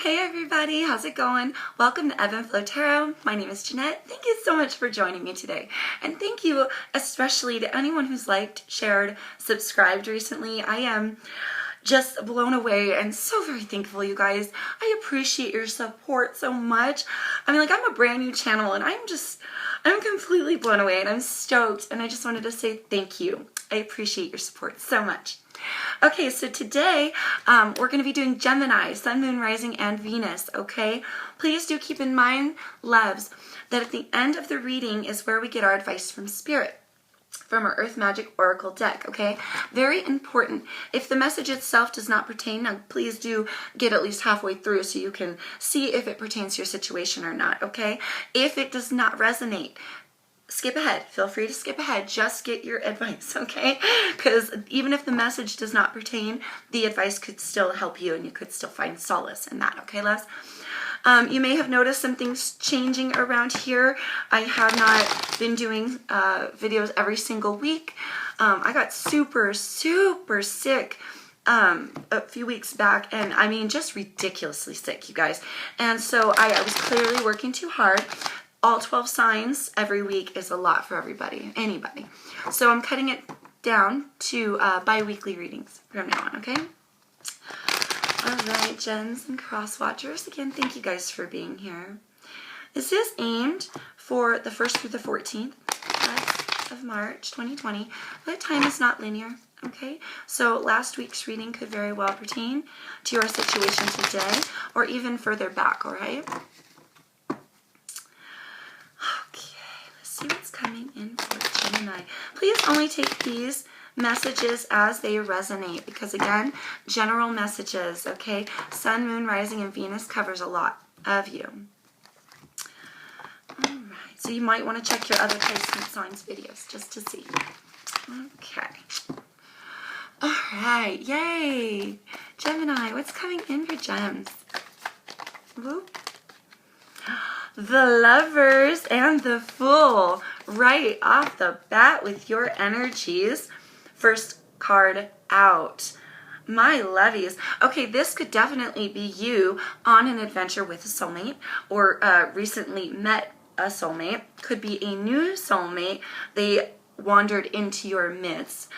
Hey everybody, how's it going? Welcome to Ebb and Flow Tarot. My name is Jeanette. Thank you so much for joining me today. And thank you especially to anyone who's liked, shared, subscribed recently. I am just blown away and so very thankful, you guys. I appreciate your support so much. I mean, like, I'm a brand new channel and I'm completely blown away and I'm stoked, and I just wanted to say thank you. I appreciate your support so much. Okay, so today we're going to be doing Gemini, Sun, Moon, Rising, and Venus, okay? Please do keep in mind, loves, that at the end of the reading is where we get our advice from Spirit, from our Earth Magic Oracle deck, okay? Very important. If the message itself does not pertain, now please do get at least halfway through so you can see if it pertains to your situation or not, okay? If it does not resonate, skip ahead. Feel free to skip ahead. Just get your advice, okay? Because even if the message does not pertain, the advice could still help you and you could still find solace in that, okay, Les? You may have noticed some things changing around here. I have not been doing videos every single week. I got super sick a few weeks back, and I mean just ridiculously sick, you guys. And so I was clearly working too hard. All 12 signs every week is a lot for everybody, anybody. So I'm cutting it down to bi-weekly readings from now on, okay? All right, Gens and Cross Watchers, again, thank you guys for being here. This is aimed for the 1st through the 14th of March 2020, but time is not linear, okay? So last week's reading could very well pertain to your situation today or even further back, all right? See what's coming in for Gemini. Please only take these messages as they resonate, because again, general messages, okay? Sun, Moon, Rising, and Venus covers a lot of you. All right, so you might want to check your other placement signs videos just to see. Okay. All right, yay! Gemini, what's coming in for Gems? Whoop. The Lovers and the Fool right off the bat with your energies. First card out. My lovies. Okay, this could definitely be you on an adventure with a soulmate, or recently met a soulmate. Could be a new soulmate. They wandered into your midst,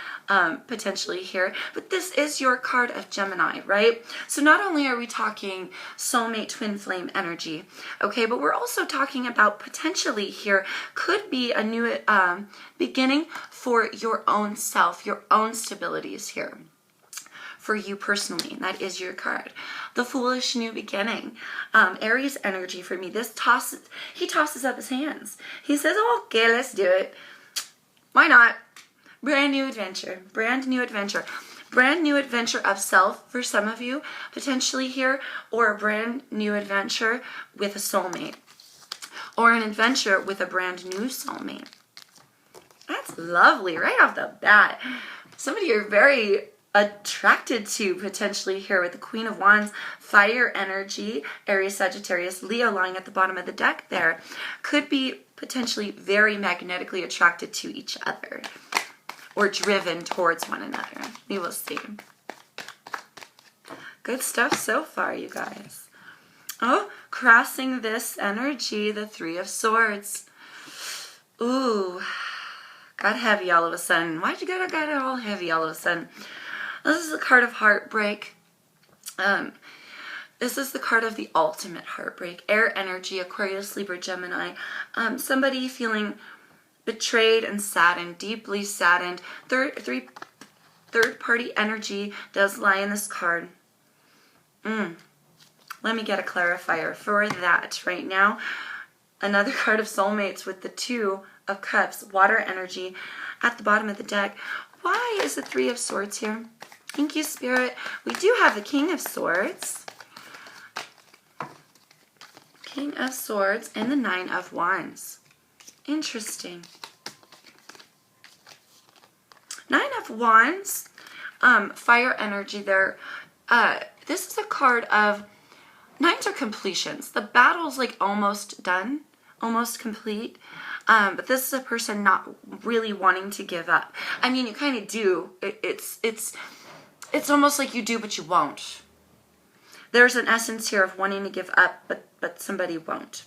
potentially here, but this is your card of Gemini, right? So not only are we talking soulmate twin flame energy, okay, but we're also talking about potentially here could be a new beginning for your own self, your own stabilities here for you personally, and that is your card. The Foolish New Beginning. Aries energy for me. He tosses up his hands. He says, oh, okay, let's do it. Why not? Brand new adventure. Brand new adventure. Brand new adventure of self for some of you, potentially here, or a brand new adventure with a soulmate, or an adventure with a brand new soulmate. That's lovely right off the bat. Somebody you're very attracted to potentially here with the Queen of Wands, fire energy, Aries, Sagittarius, Leo lying at the bottom of the deck there. Could be potentially very magnetically attracted to each other or driven towards one another. We will see. Good stuff so far, you guys. Oh, crossing this energy, the Three of Swords. Ooh, got heavy all of a sudden. Why'd you get it all heavy all of a sudden? This is a card of heartbreak. This is the card of the ultimate heartbreak. Air energy, Aquarius, Libra, Gemini. Somebody feeling betrayed and saddened, deeply saddened. Third party energy does lie in this card. Let me get a clarifier for that right now. Another card of soulmates with the Two of Cups, water energy at the bottom of the deck. Why is the Three of Swords here? Thank you, Spirit. We do have the King of Swords. King of Swords and the Nine of Wands. Interesting. Nine of Wands, fire energy there. This is a card of, nines are completions. The battle's like almost done, almost complete. But this is a person not really wanting to give up. I mean, you kind of do. It's almost like you do, but you won't. there's an essence here of wanting to give up, but somebody won't.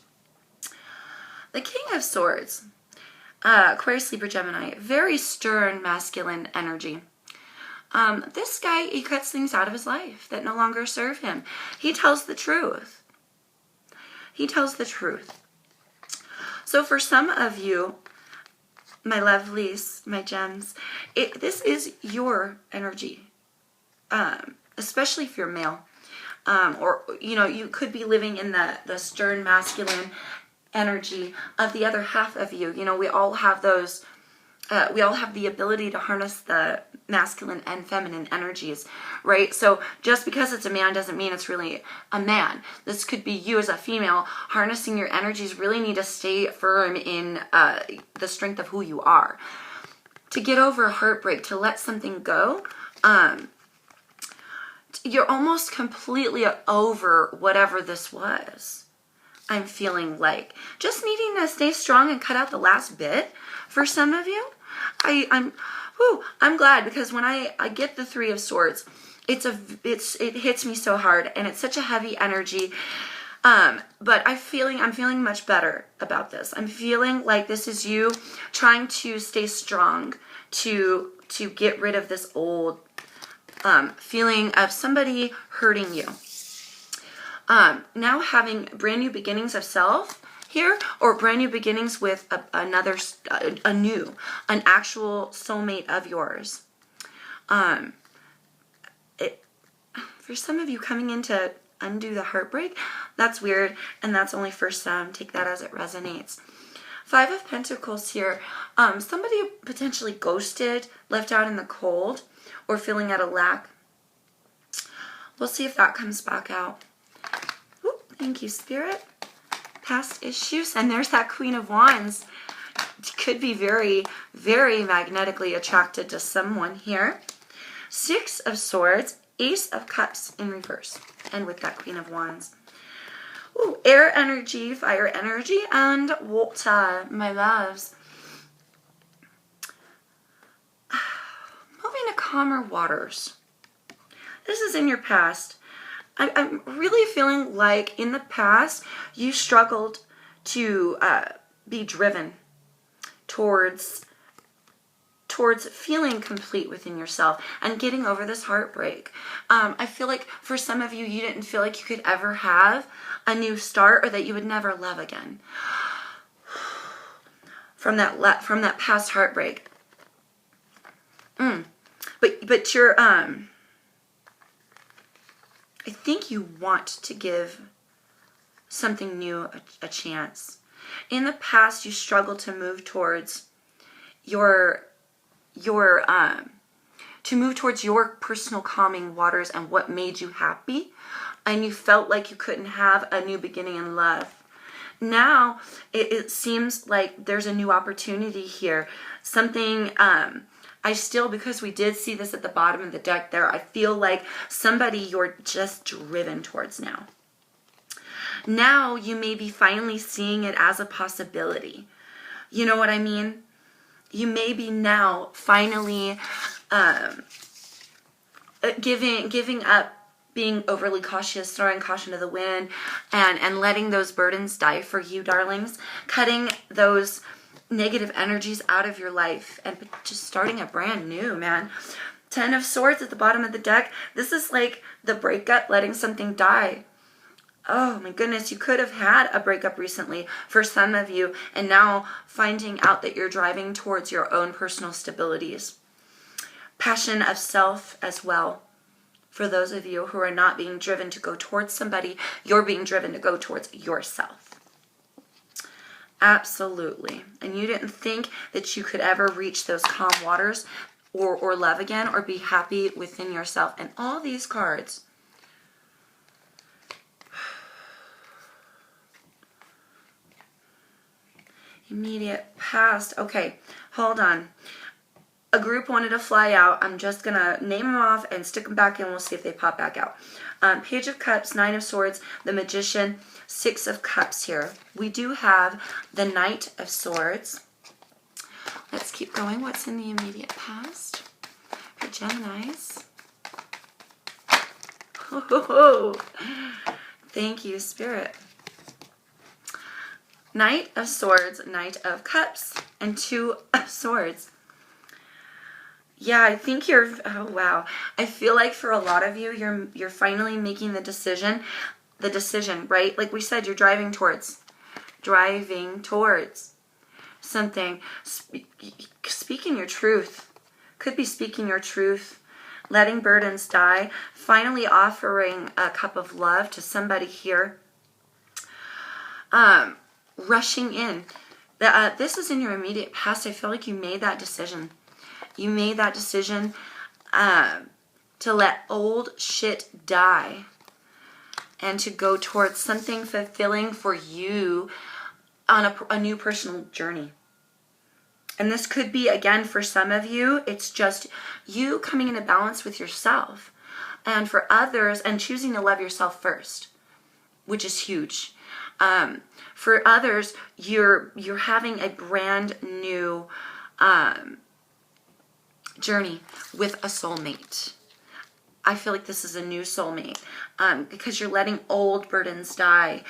The King of Swords, Aquarius, Libra, Gemini, very stern masculine energy. This guy, he cuts things out of his life that no longer serve him. He tells the truth. He tells the truth. So for some of you, my lovelies, my gems, this is your energy, especially if you're male. Or, you could be living in the stern masculine energy of the other half of you. We all have those, we all have the ability to harness the masculine and feminine energies, right? So just because it's a man doesn't mean it's really a man. This could be you as a female harnessing your energies. Really need to stay firm in the strength of who you are. To get over a heartbreak, to let something go, you're almost completely over whatever this was. I'm feeling like just needing to stay strong and cut out the last bit for some of you. I'm glad, because when I get the Three of Swords, it hits me so hard, and it's such a heavy energy. But I'm feeling much better about this. I'm feeling like this is you trying to stay strong, to get rid of this old feeling of somebody hurting you. Now having brand new beginnings of self here, or brand new beginnings with an actual soulmate of yours. For some of you coming in to undo the heartbreak, that's weird, and that's only for some. Take that as it resonates. Five of Pentacles here. Somebody potentially ghosted, left out in the cold, or feeling at a lack. We'll see if that comes back out. Ooh, thank you, Spirit. Past issues. And there's that Queen of Wands. Could be very, very magnetically attracted to someone here. Six of Swords. Ace of Cups in reverse. And with that Queen of Wands. Ooh, air energy, fire energy, and water, my loves. Moving to calmer waters. This is in your past. I'm really feeling like in the past you struggled to be driven towards feeling complete within yourself and getting over this heartbreak. I feel like for some of you, you didn't feel like you could ever have a new start, or that you would never love again from that past heartbreak. But you're I think you want to give something new a chance. In the past, you struggled to move towards your personal calming waters and what made you happy, and you felt like you couldn't have a new beginning in love. Now it seems like there's a new opportunity here. Something because we did see this at the bottom of the deck there, I feel like somebody you're just driven towards now. Now you may be finally seeing it as a possibility. You know what I mean? You may be now finally giving up being overly cautious, throwing caution to the wind, and letting those burdens die for you, darlings. Cutting those negative energies out of your life and just starting a brand new, man. 10 of Swords at the bottom of the deck. This is like the breakup, letting something die. Oh my goodness, you could have had a breakup recently for some of you, and now finding out that you're driving towards your own personal stabilities. Passion of self as well. For those of you who are not being driven to go towards somebody, you're being driven to go towards yourself. Absolutely. And you didn't think that you could ever reach those calm waters or love again or be happy within yourself. And all these cards. Immediate past. Okay, hold on. A group wanted to fly out. I'm just going to name them off and stick them back in. We'll see if they pop back out. Page of Cups, Nine of Swords, the Magician, Six of Cups here. We do have the Knight of Swords. Let's keep going. What's in the immediate past for Geminis? Thank you, Spirit. Knight of Swords, Knight of Cups, and Two of Swords. Yeah, I think you're, oh wow. I feel like for a lot of you, you're finally making the decision, right? Like we said, you're driving towards something. Speaking your truth. Could be speaking your truth. Letting burdens die. Finally offering a cup of love to somebody here. Rushing in. This is in your immediate past. I feel like you made that decision. You made that decision to let old shit die and to go towards something fulfilling for you on a new personal journey. And this could be, again, for some of you, it's just you coming into balance with yourself. And for others, and choosing to love yourself first, which is huge. For others, you're having a brand new journey with a soulmate. I feel like this is a new soulmate because you're letting old burdens die.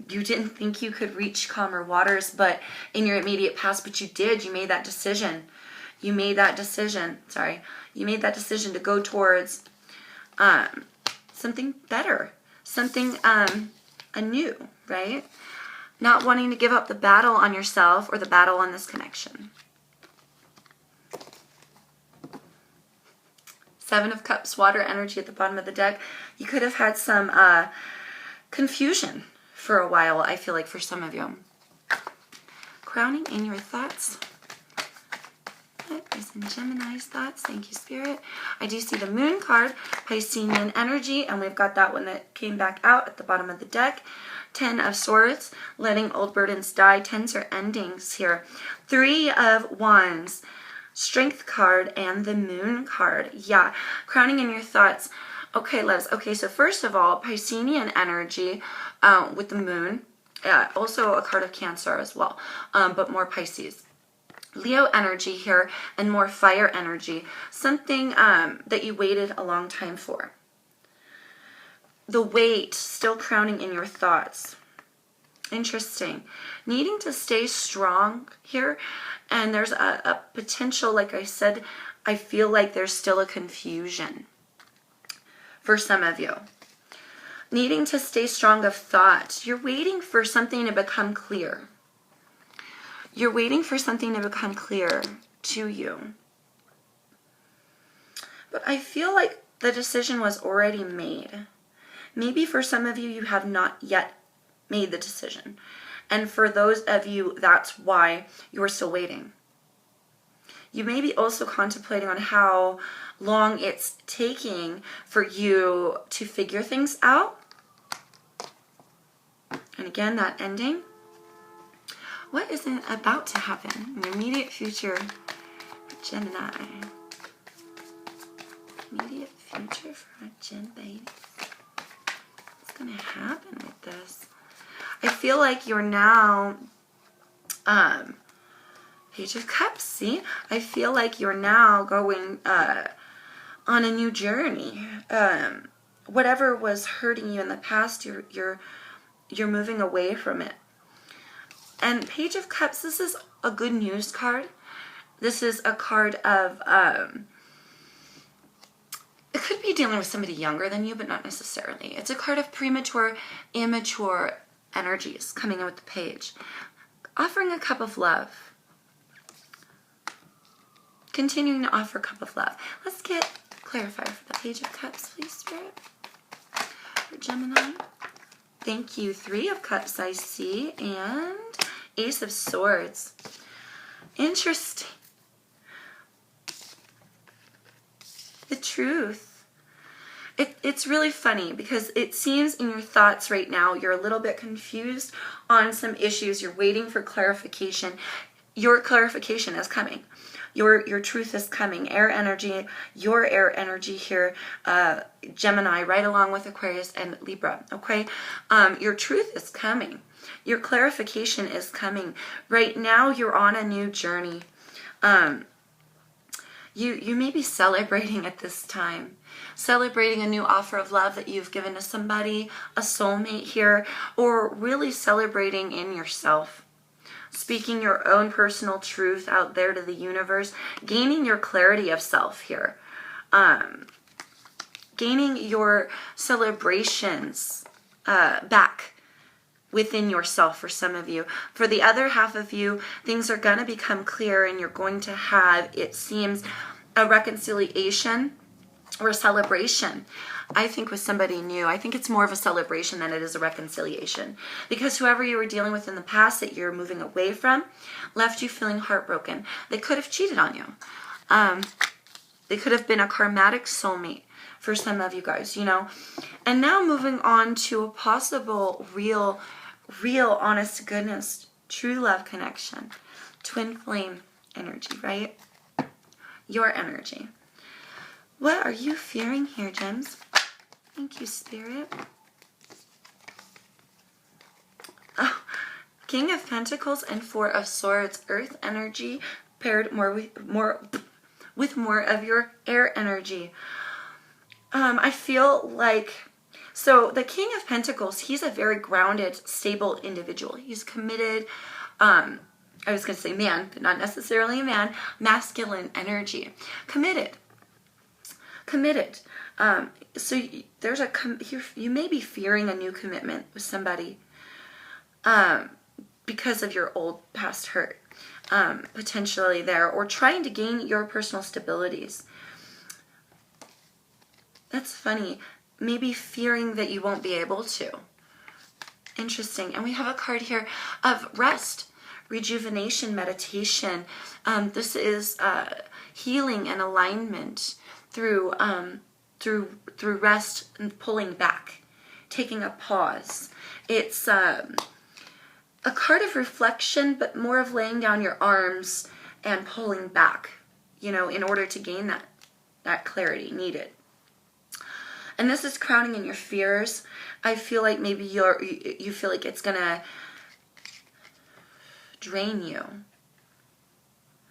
You didn't think you could reach calmer waters, but in your immediate past, but you did. You made that decision. You made that decision to go towards something better, something anew, right? Not wanting to give up the battle on yourself or the battle on this connection. Seven of Cups, water energy at the bottom of the deck. You could have had some confusion for a while, I feel like, for some of you. Crowning in your thoughts. What is in Gemini's thoughts? Thank you, Spirit. I do see the Moon card, Piscean energy, and we've got that one that came back out at the bottom of the deck. 10 of Swords, letting old burdens die. 10s are endings here. 3 of Wands. Strength card and the Moon card. Yeah, crowning in your thoughts. Okay, loves. Okay, so first of all, Piscean energy with the Moon. Also a card of Cancer as well, but more Pisces. Leo energy here and more fire energy. Something that you waited a long time for. The weight still crowning in your thoughts. Interesting. Needing to stay strong here. And there's a potential, like I said, I feel like there's still a confusion for some of you. Needing to stay strong of thought. You're waiting for something to become clear. You're waiting for something to become clear to you. But I feel like the decision was already made. Maybe for some of you, you have not yet made the decision. And for those of you, that's why you're still waiting. You may be also contemplating on how long it's taking for you to figure things out. And again, that ending. What is about to happen in the immediate future for Gemini? Immediate future for a Gen baby. What's going to happen with this? I feel like you're now, Page of Cups, see? I feel like you're now going on a new journey. Whatever was hurting you in the past, you're moving away from it. And Page of Cups, this is a good news card. This is a card of, it could be dealing with somebody younger than you, but not necessarily. It's a card of premature, immature energies coming in with the page. Offering a cup of love. Continuing to offer a cup of love. Let's get clarified for the Page of Cups, please, Spirit. For Gemini. Thank you. 3 of Cups, I see. And Ace of Swords. Interesting. The truth. It's really funny because it seems in your thoughts right now you're a little bit confused on some issues. You're waiting for clarification. Your clarification is coming. Your truth is coming. Air energy, your air energy here, Gemini, right along with Aquarius and Libra, okay? Your truth is coming. Your clarification is coming. Right now you're on a new journey. You may be celebrating at this time. Celebrating a new offer of love that you've given to somebody, a soulmate here, or really celebrating in yourself. Speaking your own personal truth out there to the universe, gaining your clarity of self here. Gaining your celebrations back within yourself for some of you. For the other half of you, things are going to become clear and you're going to have, it seems, a reconciliation or a celebration. I think with somebody new, I think it's more of a celebration than it is a reconciliation. Because whoever you were dealing with in the past that you're moving away from left you feeling heartbroken. They could have cheated on you. They could have been a karmatic soulmate for some of you guys, you know. And now moving on to a possible real, honest to goodness, true love connection. Twin flame energy, right? Your energy. What are you fearing here, gems? Thank you, Spirit. Oh, King of Pentacles and Four of Swords, Earth energy paired with more of your air energy. I feel like, so the King of Pentacles, he's a very grounded, stable individual. He's committed. I was going to say man, but not necessarily a man. Masculine energy. Committed. So there's you may be fearing a new commitment with somebody because of your old past hurt, potentially there, or trying to gain your personal stabilities. That's funny. Maybe fearing that you won't be able to. Interesting. And we have a card here of rest, rejuvenation, meditation. This is healing and alignment through rest and pulling back, taking a pause. It's a card of reflection, but more of laying down your arms and pulling back, you know, in order to gain that clarity needed. And this is crowning in your fears. I feel like maybe you feel like it's gonna drain you.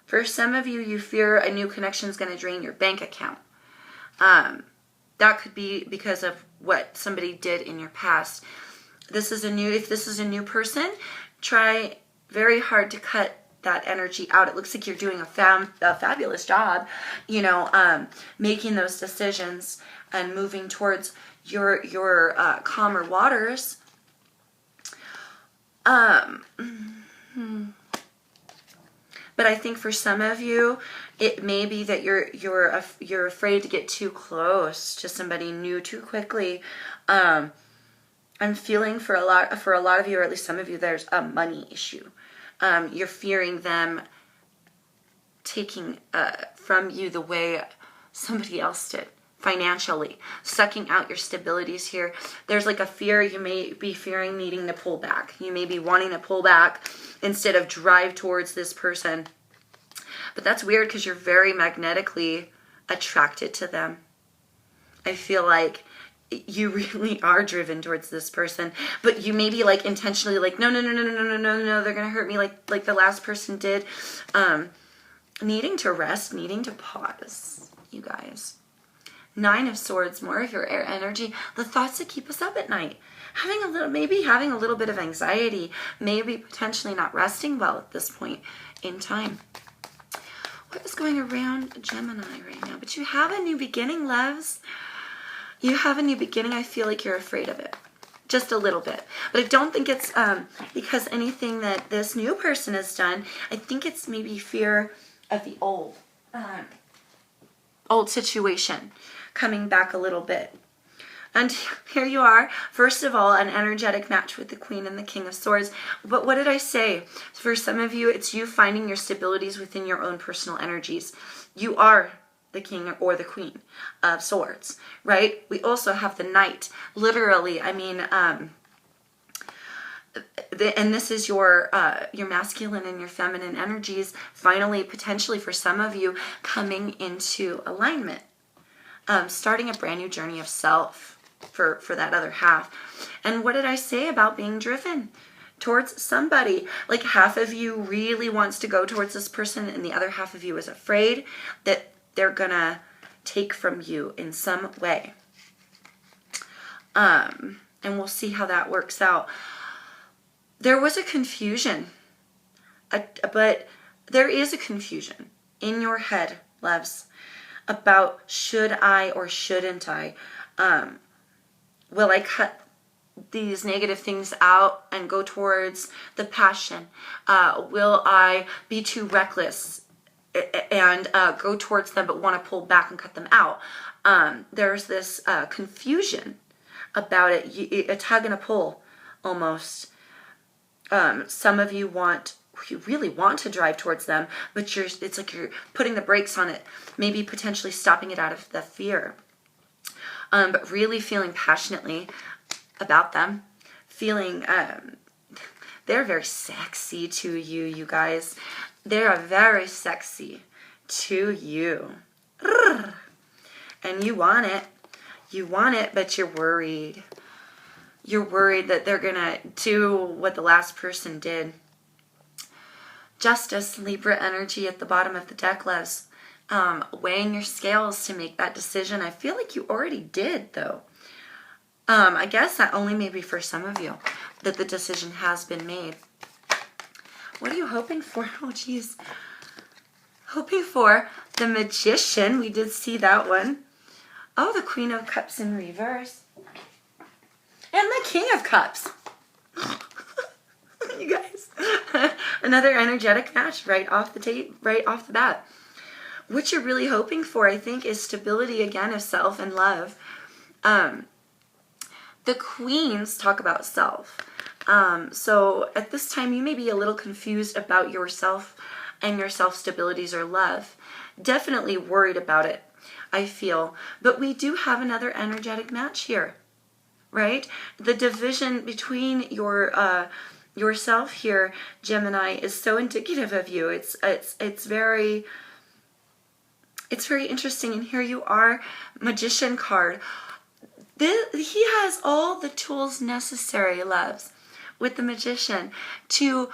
For some of you, you fear a new connection is gonna drain your bank account. That could be because of what somebody did in your past. If this is a new person, try very hard to cut that energy out. It looks like you're doing a fabulous job, you know, making those decisions and moving towards your calmer waters. But I think for some of you, it may be that you're afraid to get too close to somebody new too quickly. I'm feeling for a lot of you, or at least some of you, there's a money issue. You're fearing them taking from you the way somebody else did, financially, sucking out your stabilities here. There's like a fear. You may be fearing needing to pull back. You may be wanting to pull back instead of drive towards this person. But that's weird because you're very magnetically attracted to them. I feel like you really are driven towards this person, but you may be like intentionally like, no, they're going to hurt me like the last person did. Needing to rest, needing to pause, you guys. 9 of Swords, more of your air energy, the thoughts that keep us up at night. Maybe having a little bit of anxiety, maybe potentially not resting well at this point in time. What is going around Gemini right now? But you have a new beginning, loves. You have a new beginning. I feel like you're afraid of it. Just a little bit. But I don't think it's because anything that this new person has done. I think it's maybe fear of the old situation coming back a little bit. And here you are. First of all, an energetic match with the Queen and the King of Swords. But what did I say? For some of you, it's you finding your stabilities within your own personal energies. You are the King or the Queen of Swords, right? We also have the Knight. Literally, I mean, and this is your masculine and your feminine energies finally, potentially for some of you, coming into alignment. Starting a brand new journey of self for that other half. And what did I say about being driven towards somebody? Like half of you really wants to go towards this person and the other half of you is afraid that they're gonna take from you in some way. And we'll see how that works out. There was a confusion, but there is a confusion in your head, loves, about should I or shouldn't I? Will I cut these negative things out and go towards the passion? Will I be too reckless and go towards them but want to pull back and cut them out? There's this confusion about it, a tug and a pull almost. Some of you really want to drive towards them, but it's like you're putting the brakes on it, maybe potentially stopping it out of the fear. But really feeling passionately about them, feeling they're very sexy to you, you guys. They are very sexy to you. And you want it. You want it, but you're worried. You're worried that they're going to do what the last person did. Justice, Libra energy at the bottom of the deck, loves. Weighing your scales to make that decision. I feel like you already did, though. I guess that only maybe for some of you that the decision has been made. What are you hoping for? Oh, geez. Hoping for the Magician. We did see that one. Oh, the Queen of Cups in reverse. And the King of Cups. You guys. Another energetic match right off the bat. What you're really hoping for, I think, is stability again of self and love. The Queens talk about self. So at this time, you may be a little confused about yourself and your self-stabilities or love. Definitely worried about it, I feel. But we do have another energetic match here, right? The division between yourself here, Gemini, is so indicative of you. It's very interesting. And here you are, Magician card. He has all the tools necessary, loves, with the Magician to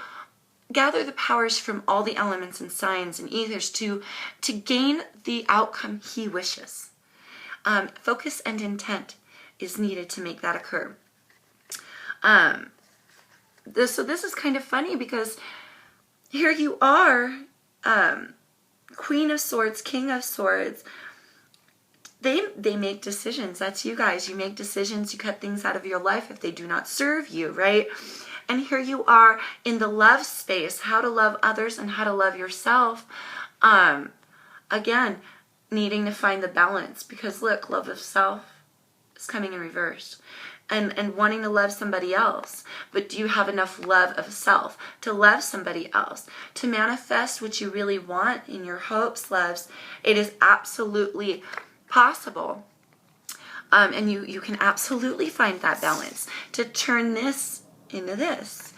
gather the powers from all the elements and signs and ethers to gain the outcome he wishes. Focus and intent is needed to make that occur. So this is kind of funny because here you are, Queen of Swords, King of Swords. They make decisions. That's you guys. You make decisions. You cut things out of your life if they do not serve you, right? And here you are in the love space, how to love others and how to love yourself. Again, needing to find the balance because look, love of self is coming in reverse. And wanting to love somebody else. But do you have enough love of self to love somebody else? To manifest what you really want in your hopes, loves, it is absolutely possible. And you can absolutely find that balance to turn this into this.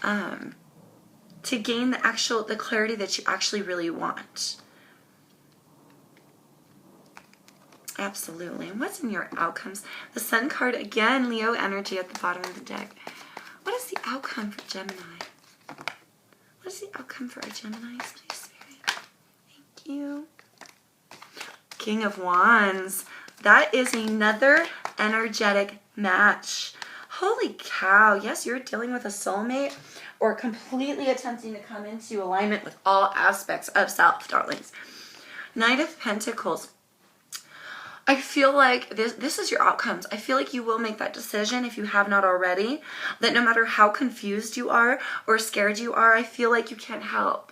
To gain the clarity that you actually really want. Absolutely. And what's in your outcomes? The Sun card, again, Leo energy at the bottom of the deck. What is the outcome for Gemini? What is the outcome for our Geminis, please, Spirit? Thank you. King of Wands. That is another energetic match. Holy cow. Yes, you're dealing with a soulmate or completely attempting to come into alignment with all aspects of self, darlings. Knight of Pentacles. I feel like this is your outcomes. I feel like you will make that decision if you have not already, that no matter how confused you are or scared you are, I feel like you can't help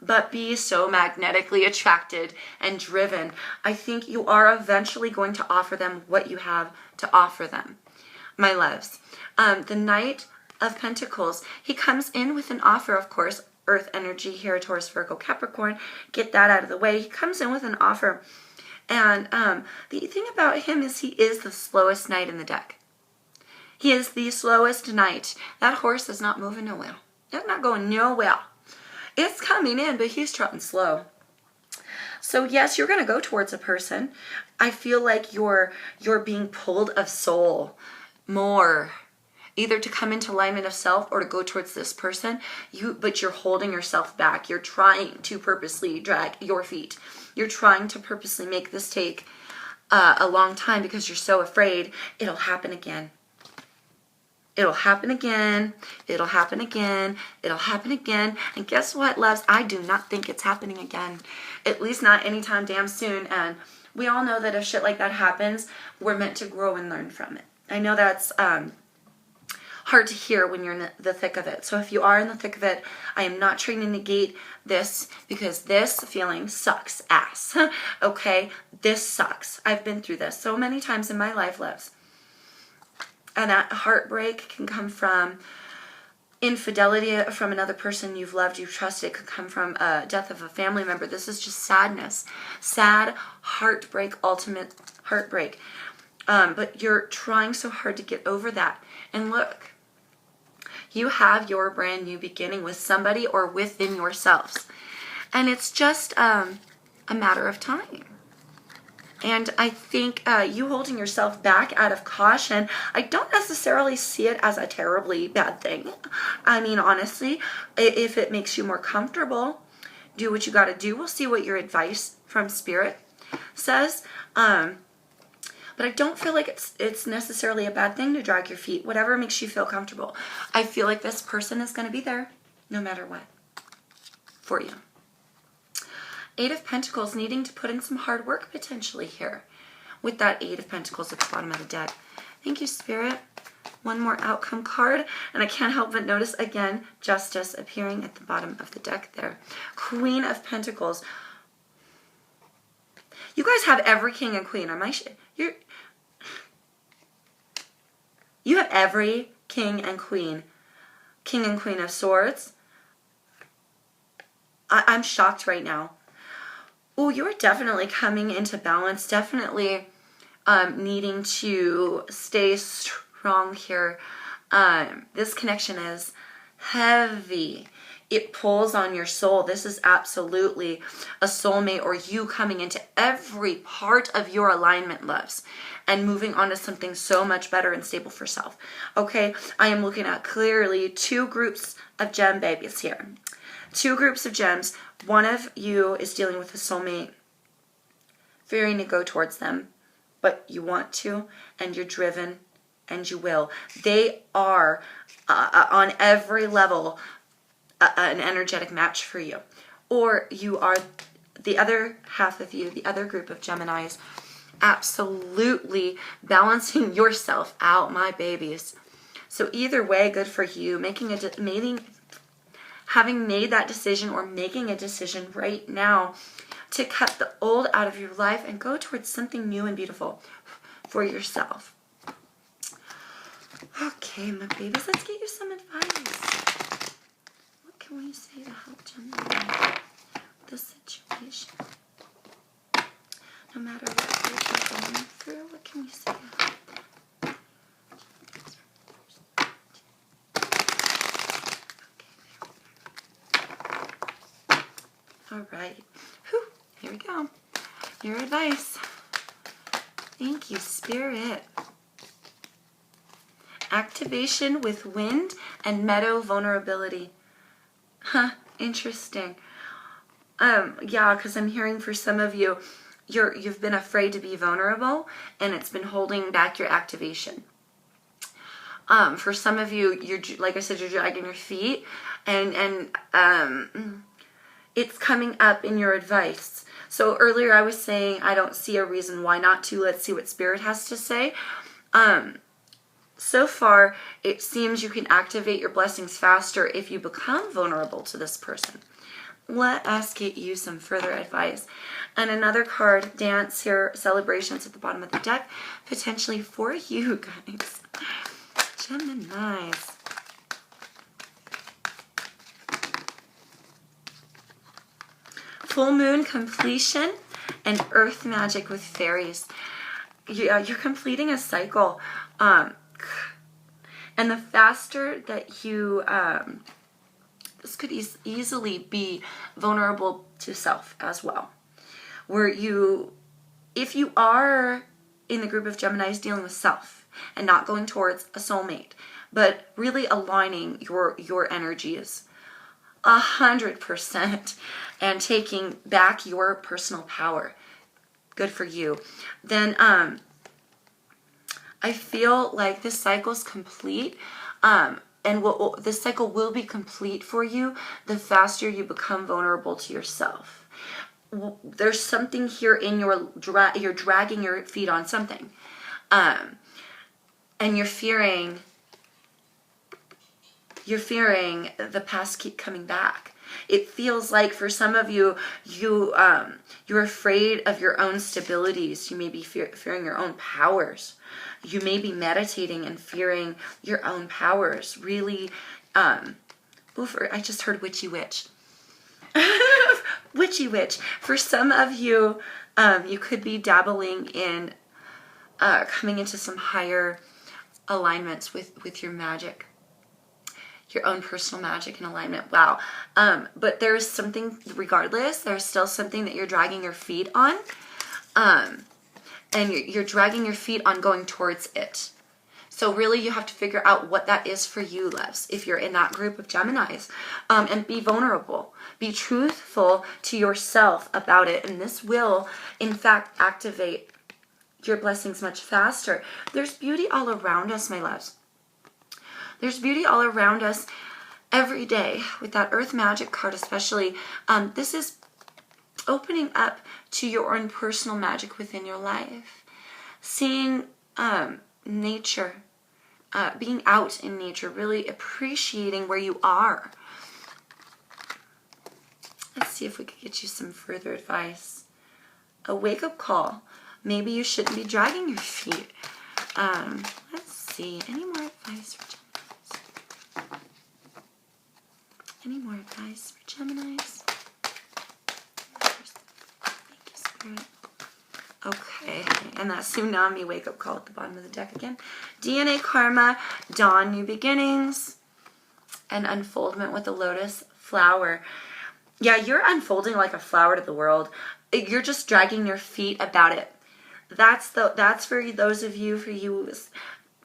but be so magnetically attracted and driven. I think you are eventually going to offer them what you have to offer them, my loves. The Knight of Pentacles, he comes in with an offer, of course, Earth energy here, Taurus, Virgo, Capricorn. Get that out of the way. He comes in with an offer. And the thing about him is he is the slowest knight in the deck. He is the slowest knight. That horse is not moving nowhere. It's not going nowhere. It's coming in, but he's trotting slow. So yes, you're going to go towards a person. I feel like you're being pulled of soul more. either to come into alignment of self or to go towards this person, but you're holding yourself back. You're trying to purposely drag your feet. You're trying to purposely make this take a long time because you're so afraid it'll happen again. It'll happen again. It'll happen again. It'll happen again. And guess what, loves? I do not think it's happening again. At least not anytime damn soon. And we all know that if shit like that happens, we're meant to grow and learn from it. I know that's hard to hear when you're in the thick of it. So if you are in the thick of it, I am not trying to negate this because this feeling sucks ass. Okay? This sucks. I've been through this so many times in my life, loves. And that heartbreak can come from infidelity from another person you've loved, you've trusted. It could come from death of a family member. This is just sadness. Sad heartbreak, ultimate heartbreak. But you're trying so hard to get over that. And look, you have your brand new beginning with somebody or within yourselves. And it's just a matter of time. And I think you holding yourself back out of caution, I don't necessarily see it as a terribly bad thing. I mean, honestly, if it makes you more comfortable, do what you got to do. We'll see what your advice from Spirit says. But I don't feel like it's necessarily a bad thing to drag your feet. Whatever makes you feel comfortable. I feel like this person is going to be there no matter what for you. 8 of Pentacles, needing to put in some hard work potentially here with that 8 of Pentacles at the bottom of the deck. Thank you, Spirit. One more outcome card, and I can't help but notice again Justice appearing at the bottom of the deck there. Queen of Pentacles. You guys have every king and queen. You have every king and queen. King and queen of swords. I'm shocked right now. Oh, you're definitely coming into balance, definitely needing to stay strong here. This connection is heavy. It pulls on your soul. This is absolutely a soulmate or you coming into every part of your alignment, loves, and moving on to something so much better and stable for self. Okay, I am looking at clearly 2 groups of gem babies here. 2 groups of gems. One of you is dealing with a soulmate, fearing to go towards them, but you want to, and you're driven, and you will. They are, on every level, an energetic match for you. Or you are, the other half of you, the other group of Geminis, absolutely balancing yourself out, my babies. So either way, good for you. Having made that decision or making a decision right now to cut the old out of your life and go towards something new and beautiful for yourself. Okay, my babies, let's get you some advice. What can we say to help Gemini with the situation? No matter what you're going through, what can we say to help? All right. Whew. Here we go. Your advice. Thank you, Spirit. Activation with wind and meadow vulnerability. Huh, interesting. Yeah, because I'm hearing for some of you, you've been afraid to be vulnerable and it's been holding back your activation. For some of you, you're, like I said, you're dragging your feet and it's coming up in your advice. So earlier I was saying I don't see a reason why not to. Let's see what Spirit has to say. So far, it seems you can activate your blessings faster if you become vulnerable to this person. Let us get you some further advice. And another card, Dance here, Celebrations at the bottom of the deck, potentially for you guys. Geminis. Full moon completion and earth magic with fairies. Yeah, you're completing a cycle. And the faster that you, this could easily be vulnerable to self as well. Where you, if you are in the group of Geminis dealing with self, and not going towards a soulmate, but really aligning your energies 100% and taking back your personal power. Good for you. Then I feel like this cycle's complete. And this cycle will be complete for you the faster you become vulnerable to yourself. There's something here in you're dragging your feet on something. And you're fearing the past keep coming back. It feels like for some of you, you're afraid of your own stabilities. You may be fearing your own powers. You may be meditating and fearing your own powers. Really, I just heard witchy witch. Witchy witch. For some of you, you could be dabbling in coming into some higher alignments with your magic. Your own personal magic and alignment. Wow. But there's something, regardless, there's still something that you're dragging your feet on. And you're dragging your feet on going towards it. So really you have to figure out what that is for you, loves, if you're in that group of Geminis. And be vulnerable. Be truthful to yourself about it. And this will, in fact, activate your blessings much faster. There's beauty all around us, my loves. There's beauty all around us every day with that Earth Magic card especially. This is opening up to your own personal magic within your life. Seeing nature, being out in nature, really appreciating where you are. Let's see if we could get you some further advice. A wake-up call. Maybe you shouldn't be dragging your feet. Let's see. Any more advice for Geminis? Any more advice for Geminis? Thank you, Spirit. Okay, and that tsunami wake-up call at the bottom of the deck again. DNA karma, dawn, new beginnings, and unfoldment with the lotus flower. Yeah, you're unfolding like a flower to the world. You're just dragging your feet about it. That's for those of you, for you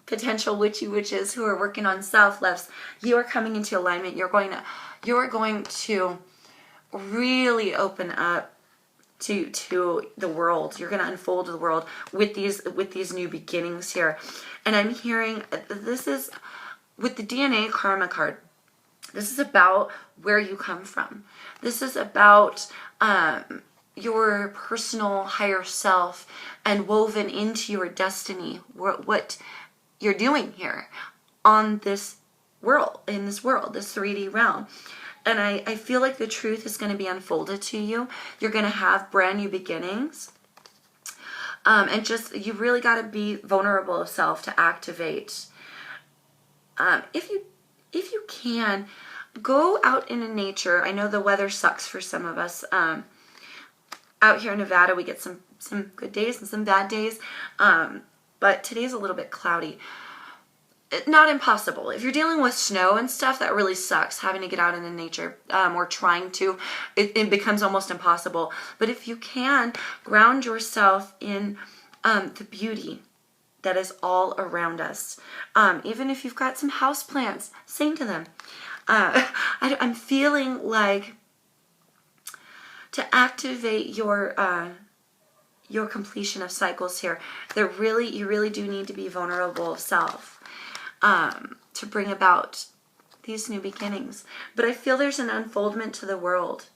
potential witchy witches who are working on self-loves. You are coming into alignment. You're going to really open up to the world. You're going to unfold to the world with these new beginnings here. And I'm hearing this is with the DNA karma card. This is about where you come from. This is about your personal higher self and woven into your destiny. What you're doing here on this world, this 3D realm. And I feel like the truth is going to be unfolded to you. You're going to have brand new beginnings. And just, you really got to be vulnerable of self to activate. If you can, go out into nature. I know the weather sucks for some of us. Out here in Nevada, we get some good days and some bad days. But today's a little bit cloudy. Not impossible. If you're dealing with snow and stuff, that really sucks, having to get out into nature, or trying to. It becomes almost impossible. But if you can, ground yourself in the beauty that is all around us. Even if you've got some house plants, sing to them. I'm feeling like to activate your completion of cycles here, you really do need to be vulnerable of self. To bring about these new beginnings. But I feel there's an unfoldment to the world.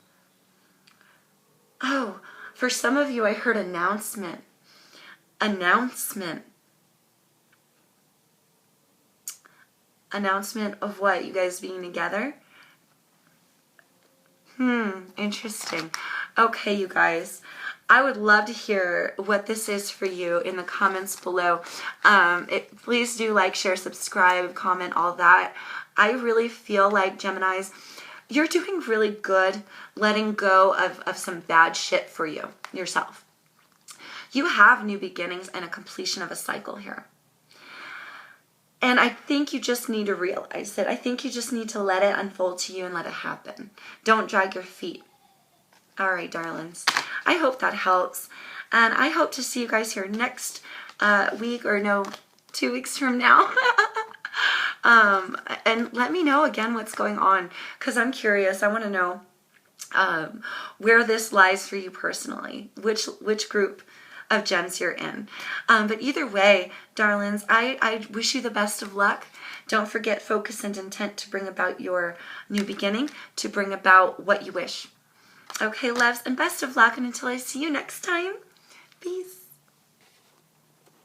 Oh, for some of you, I heard announcement. Announcement of what? You guys being together? Interesting. Okay, you guys. I would love to hear what this is for you in the comments below. Please do like, share, subscribe, comment, all that. I really feel like, Geminis, you're doing really good letting go of some bad shit for you, yourself. You have new beginnings and a completion of a cycle here. And I think you just need to realize it. I think you just need to let it unfold to you and let it happen. Don't drag your feet. All right, darlings. I hope that helps. And I hope to see you guys here next week, or no, 2 weeks from now. And let me know again what's going on, because I'm curious. I want to know where this lies for you personally, which group of gems you're in. But either way, darlings, I wish you the best of luck. Don't forget focus and intent to bring about your new beginning, to bring about what you wish. Okay, loves, and best of luck, and until I see you next time, peace.